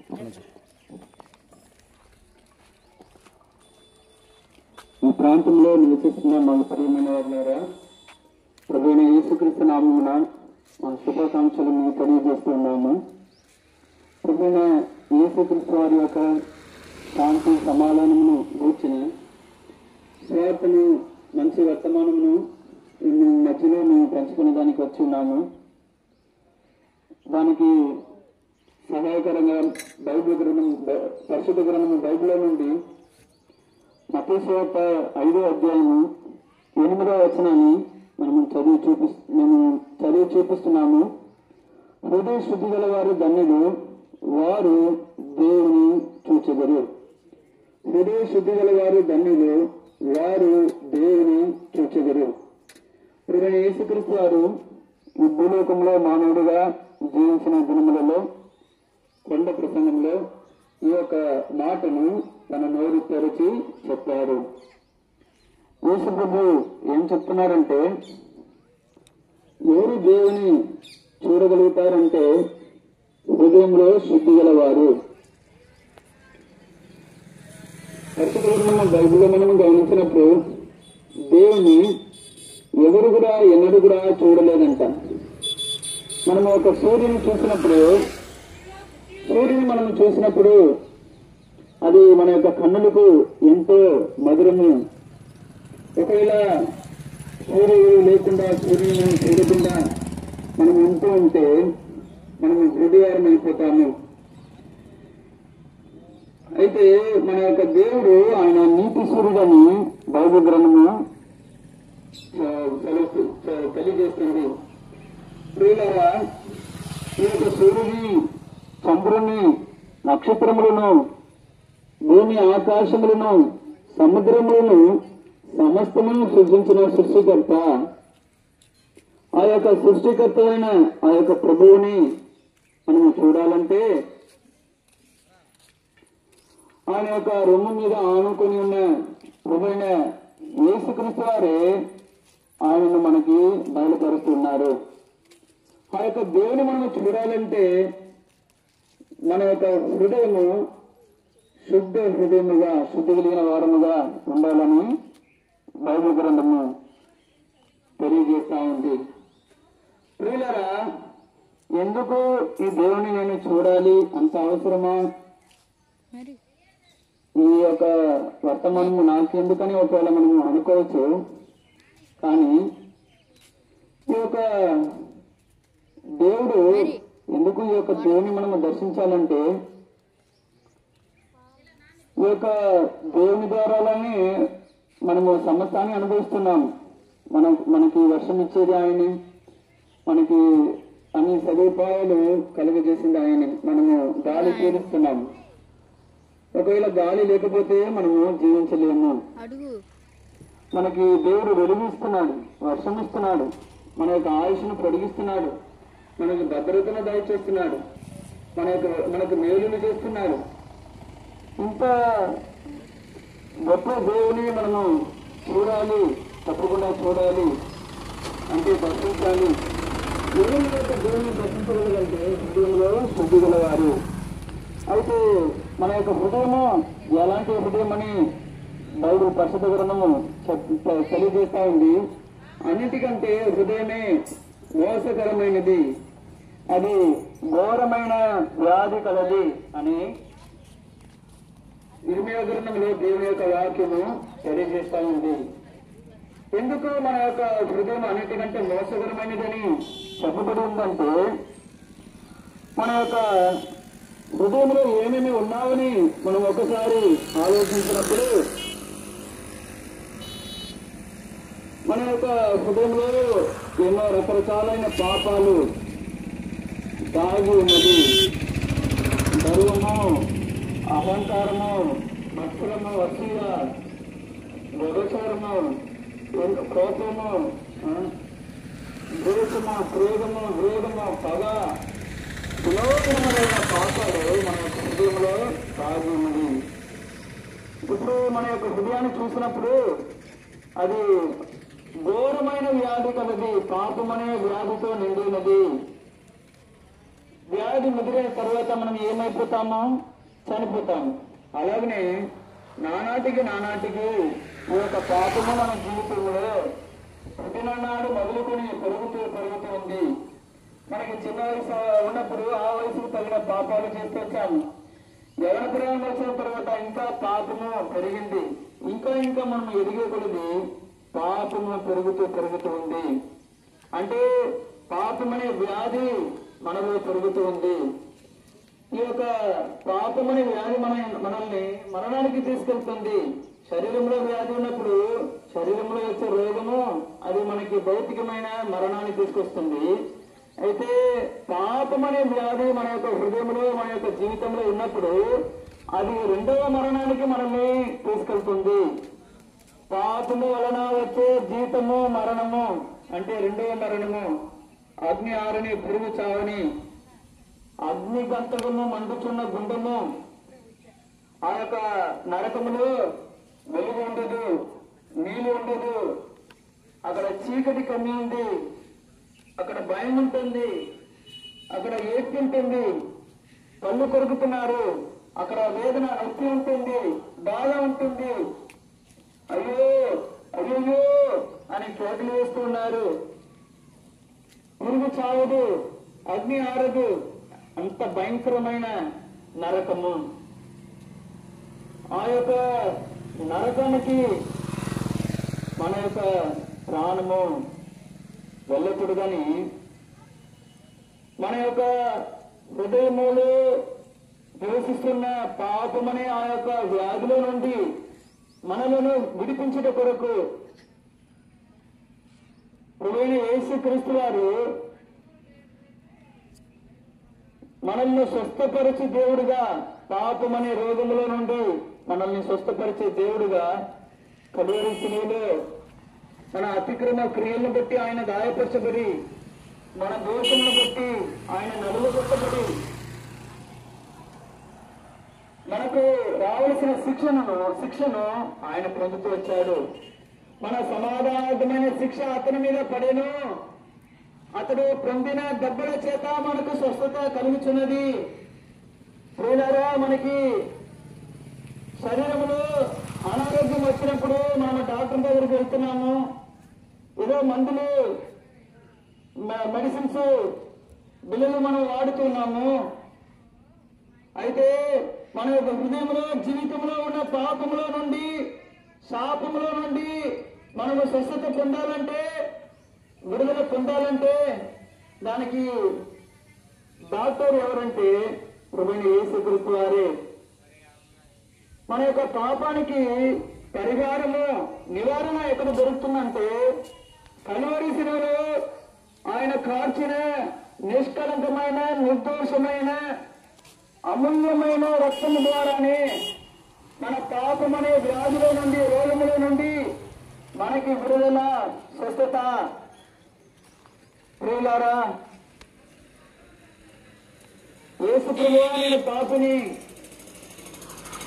ఈ ప్రాంతంలో నివసిస్తున్న మా ప్రియమైన వారులారా, ప్రభువైన యేసుక్రీస్తు నామమున మా శుభాకాంక్షలు మేము తెలియజేస్తున్నాము. ప్రభువైన యేసుక్రీస్తు వారి యొక్క శాంతి సమాధానమును గూర్చిన స్వార్థను మంచి వర్తమానమును మధ్యలో మేము పంచుకునే దానికి వచ్చి ఉన్నాము. దానికి సహాయకరంగా బైబిల్ గ్రంథం, పరిశుద్ధ గ్రంథము బైబిల్లో నుండి మత్తయి సువార్త 5వ అధ్యాయము 8వ వచనాన్ని మేము చదివి చూపిస్తున్నాము. హృదయ శుద్ధి గల వారు ధన్యులు, వారు దేవుని చూచెదరు. హృదయ శుద్ధి గల వారు ధన్యులు, వారు దేవుని చూచెదరు. ప్రభువైన యేసుక్రీస్తు వారు ఈ భూలోకంలో మానవుడిగా జీవించిన దినములలో కొండ ప్రసంగంలో ఈ యొక్క మాటను తన నోరు తెరిచి చెప్పారు. యేసు ప్రభు ఏం చెప్తున్నారంటే, ఎవరు దేవుని చూడగలుగుతారంటే హృదయంలో శుద్ధి గలవారు. పరిశుద్ధ బైబిల్లో మనం గమనించినప్పుడు దేవుని ఎవరు కూడా ఎన్నడూ కూడా చూడలేదంట. మనం ఒక సూర్యుని చూసినప్పుడు అది మన యొక్క కన్నులకు ఎంతో మధురము. ఒకవేళ సూర్యుడు లేకుండా సూర్యుని చూడకుండా మనం ఉంటూ ఉంటే మనం హృదయారం అయిపోతాము. అయితే మన యొక్క దేవుడు ఆయన నీతి సూర్యుడని బైబిల్ గ్రంథము తెలియజేస్తుంది. ప్రియులారా, ఈ యొక్క సూర్యుని, చంద్రుని, నక్షత్రములను, భూమి ఆకాశములను, సముద్రములను సమస్తమును సృజించిన సృష్టికర్త, ఆ యొక్క సృష్టికర్త అయిన ఆ యొక్క ప్రభువుని మనము చూడాలంటే ఆయన యొక్క రొమ్ము మీద ఆనుకొని ఉన్న ప్రభువైన యేసుక్రీస్తు వారే ఆయనను మనకి బయలుపరుస్తున్నారు. ఆ యొక్క దేవుని మనం చూడాలంటే మన యొక్క హృదయము శుద్ధ హృదయముగా, శుద్ధి కలిగిన వారముగా ఉండాలని బైబిల్ గ్రంథము తెలియజేస్తా ఉంది. ప్రియులారా, ఎందుకు ఈ దేవుని నేను చూడాలి, అంత అవసరమా? ఈ యొక్క వర్తమానము నాకెందుకని ఒకవేళ మనము అనుకోవచ్చు. కానీ ఈ యొక్క దేవుడు ఎందుకు ఈ యొక్క దేవుని మనము దర్శించాలంటే ఈ యొక్క దేవుని ద్వారానే మనము సమస్తాన్ని అనుభవిస్తున్నాము. మనకి వర్షం ఇచ్చేది ఆయనే, మనకి అన్ని సదుపాయాలు కలుగజేసింది ఆయనే. మనము గాలి పీలుస్తున్నాము. ఒకవేళ గాలి లేకపోతే మనము జీవించలేము. మనకి దేవుడు వెలుగిస్తున్నాడు, వర్షం ఇస్తున్నాడు, మన యొక్క ఆయుష్ను పొడిగిస్తున్నాడు, మనకు భద్రతను దయచేస్తున్నాడు, మనకు మేలును చేస్తున్నాడు. ఇంత గొప్ప దేవుని మనము చూడాలి, తప్పకుండా చూడాలి అంటే దర్శించాలి. ఎవరి యొక్క దేవుని దర్శించగలగంటే హృదయంలో శుద్ధి గలవారు. అయితే మన యొక్క హృదయము ఎలాంటి హృదయం అని బైబిల్ పరిశుద్ధ గ్రంథము తెలియజేస్తా ఉంది. అన్నిటికంటే హృదయమే మోసకరమైనది, అది ఘోరమైన వ్యాధి కలది అని ఇర్మియా గ్రంథంలో దేవుని యొక్క వాక్యము తెలియజేస్తా ఉంది. ఎందుకు మన యొక్క హృదయం అన్నిటికంటే మోసకరమైనదని చెప్పబడి ఉందంటే, మన యొక్క హృదయంలో ఏమేమి ఉన్నావని మనం ఒకసారి ఆలోచించినప్పుడు మన యొక్క హృదయంలో ఎన్నో రకరకాలైన పాపాలు దాగి ఉన్నది. గర్వము, అహంకారము, మత్సరము, అసూయ, వ్యభిచారము, కోపము, ద్వేషము, క్రోధము, వేగము, పగ, విలోచనమైన పాపాలు మన యొక్క హృదయంలో దాగి ఉన్నది. ఇప్పుడు మన యొక్క హృదయాన్ని చూసినప్పుడు అది ఘోరమైన వ్యాధి కలది, పాపమనే వ్యాధితో నిండినది. వ్యాధి ముదిరిన తర్వాత మనం ఏమైపోతామో చనిపోతాము. అలాగనే నానాటికి ఈ యొక్క పాపము మన జీవితంలో పుట్టిననాడు మొదలుకొని పెరుగుతూ ఉంది. మనకి చిన్న వయసు ఉన్నప్పుడు ఆ వయసుకు తగిన పాపాలు చేస్తూ వచ్చాము. యవ్వన ప్రాయం వచ్చిన తర్వాత ఇంకా పాపము పెరిగింది. ఇంకా మనం ఎదిగే కొలది పాపము పెరుగుతూ ఉంది. అంటే పాపమనే వ్యాధి మనలో పెరుగుతూ ఉంది. ఈ యొక్క పాపమనే వ్యాధి మనల్ని మరణానికి తీసుకెళ్తుంది. శరీరంలో వ్యాధి ఉన్నప్పుడు శరీరంలో వచ్చే రోగము అది మనకి భౌతికమైన మరణాన్ని తీసుకొస్తుంది. అయితే పాపమనే వ్యాధి మన యొక్క హృదయంలో మన యొక్క జీవితంలో ఉన్నప్పుడు అది రెండవ మరణానికి మనల్ని తీసుకెళ్తుంది. పాపము వలన వచ్చే జీవితము మరణము అంటే రెండవ మరణము. అగ్ని ఆరని పురుగు చావని, అగ్ని గంతకము మండుచున్న గుండము. ఆ యొక్క నరకములో వెలుగు ఉండదు, నీళ్ళు ఉండదు, అక్కడ చీకటి కమ్మి ఉంది, అక్కడ భయం ఉంటుంది, అక్కడ ఏడ్పు ఉంటుంది, కళ్ళు కొరుకుతున్నారు, అక్కడ వేదన నొప్పి ఉంటుంది, బాధ ఉంటుంది. అయ్యో అని కేకలు వేస్తూ ఉన్నారు. పురుగు చావదు, అగ్ని ఆరదు, అంత భయంకరమైన నరకము. ఆ యొక్క నరకానికి మన యొక్క ప్రాణము వెళ్ళకూడదని మన యొక్క హృదయములో నివసిస్తున్న పాపమనే ఆ యొక్క వ్యాధిలో నుండి మనలను విడిపించుట కొరకు ప్రభువైన యేసుక్రీస్తు వారు మనల్ని స్వస్థపరిచే దేవుడుగా, పాపమనే రోగములో నుండి మనల్ని స్వస్థపరిచే దేవుడుగా కలువరి శిలువలో మన అతిక్రమ క్రియలను బట్టి ఆయన గాయపరచబడి, మన దోషములను బట్టి ఆయన నలుగొట్టబడి మనకు రావలసిన శిక్షను ఆయన పొందుతూ వచ్చాడు. మన సమాధానమైన శిక్ష అతని మీద పడేను. అతడు పొందిన దెబ్బల చేత మనకు స్వస్థత కలుగుతున్నది. ప్రియులారా, మనకి శరీరంలో అనారోగ్యం వచ్చినప్పుడు మనం డాక్టర్ దగ్గరికి వెళ్తున్నాము. ఏదో మందులు మెడిసిన్స్ బిల్లులు మనం వాడుతున్నాము. అయితే మన యొక్క హృదయంలో జీవితంలో ఉన్న పాపంలో నుండి, శాపంలో నుండి మనము స్వస్థత పొందాలంటే, విడుదల పొందాలంటే దానికి డాక్టర్ ఎవరంటే ప్రభువైన యేసుక్రీస్తు వారే. మన యొక్క పాపానికి పరిహారము, నివారణ ఎక్కడ దొరుకుతుందంటే కలువరి శిలువలో ఆయన కార్చిన నిష్కలంకమైన, నిర్దోషమైన, అమూల్యమైన రక్తము ద్వారానే మన పాపమనే వ్యాధిలో నుండి, రోగముల నుండి మనకి విడుదల, స్వస్థత. ప్రియులారా, యేసు ప్రభువా, నేను పాపిని,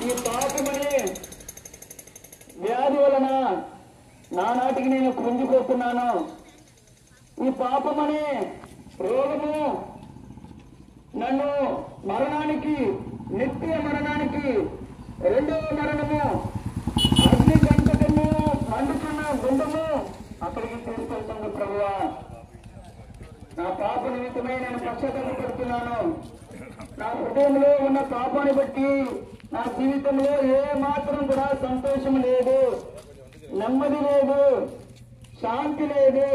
ఈ పాపమనే వ్యాధి వలన నానాటికి నేను కృంగిపోతున్నాను. ఈ పాపమనే రోగము నన్ను మరణానికి, నిత్య మరణానికి, రెండవ మరణము, అగ్ని గంటకము మండుతున్న గుండము అక్కడికి తీసుకెళ్తుంది. ప్రభువా, నా పాప నిమిత్తమై నేను పశ్చాత్తాపడుతున్నాను. నా హృదయంలో ఉన్న పాపాన్ని బట్టి నా జీవితంలో ఏ మాత్రం కూడా సంతోషం లేదు, నెమ్మది లేదు, శాంతి లేదు.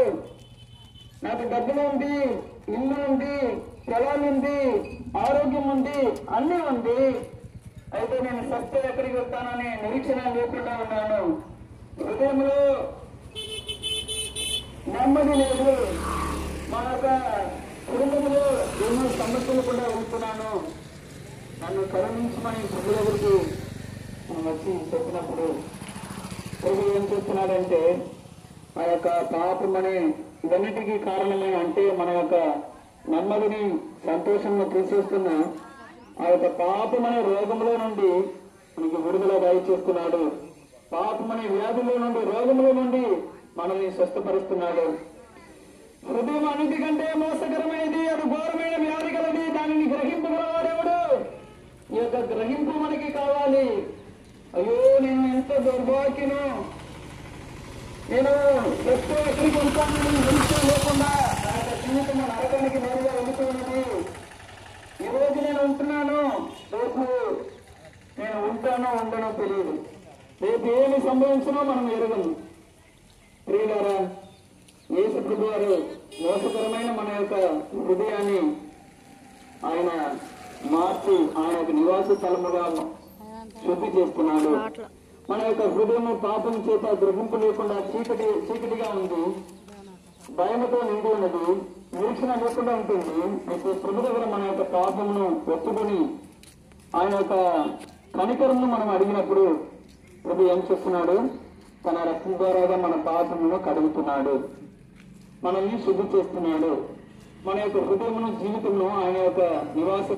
నాకు డబ్బులు ఉంది, ఇల్లు ఉంది, పొలాలు ఉంది, ఆరోగ్యం ఉంది, అన్నీ ఉంది. అయితే నేను సత్యం ఎక్కడికి వెళ్తానని నిరీక్షణ లేకుండా ఉన్నాను. హృదయంలో నెమ్మది లేదు. మా యొక్క కుటుంబంలో ఎన్నో సమస్యలు కూడా వెళ్తున్నాను. నన్ను కరుణించమని ప్రభు దగ్గరికి మనం వచ్చి చెప్పినప్పుడు ప్రభు ఏం చేస్తున్నాడంటే, ఆ యొక్క పాపమనే ఇవన్నిటికీ కారణమే అంటే మన యొక్క నెమ్మదిని, సంతోషంను తీసేస్తున్న ఆ యొక్క పాపమనే రోగంలో నుండి మనకి విడుదల దయచేస్తున్నాడు. పాపమనే వ్యాధుల నుండి, రోగముల నుండి మనల్ని స్వస్థపరుస్తున్నాడు. హృదయం అన్నిటికంటే మోసకరమైనది, అది ఘోరమైన వ్యాధి కలది. దానిని గ్రహింపగలవాడెవడు? ఈ యొక్క గ్రహింపు మనకి కావాలి. అయ్యో నేను ఎంత దౌర్భాగ్యను, నేను ఎప్పుడో ఎక్కడికి వెళ్తానని వెళ్తూ లేకుండా నా యొక్క జీవితం నరకానికి నేరుగా వెళుతున్నది. ఈ రోజు నేను ఉంటున్నాను, రేపు నేను ఉంటానో ఉండనో తెలియదు. రేపు ఏమి సంభవించినో మనం ఎరగము. ప్రియులారా, యేసు ప్రభు వారు మోసకరమైన మన యొక్క హృదయాన్ని ఆయన మార్చి ఆయన యొక్క నివాస స్థలముగా శుద్ధి చేస్తున్నాడు. మన యొక్క హృదయము పాపం చేత గ్రహింపు లేకుండా చీకటిగా ఉంది, భయముతో నిండి ఉన్నది, నిరీక్షణ లేకుండా ఉంటుంది. అయితే ప్రభు దగ్గర మన యొక్క పాపమును ఒప్పుకొని ఆయన యొక్క కనికరమును మనం అడిగినప్పుడు ప్రభు ఏం చేస్తున్నాడు? తన రక్తం ద్వారాగా మన పాపమును కడుగుతున్నాడు, మనల్ని శుద్ధి చేస్తున్నాడు. మన యొక్క హృదయమును జీవితంలో ఆయన యొక్క నివాస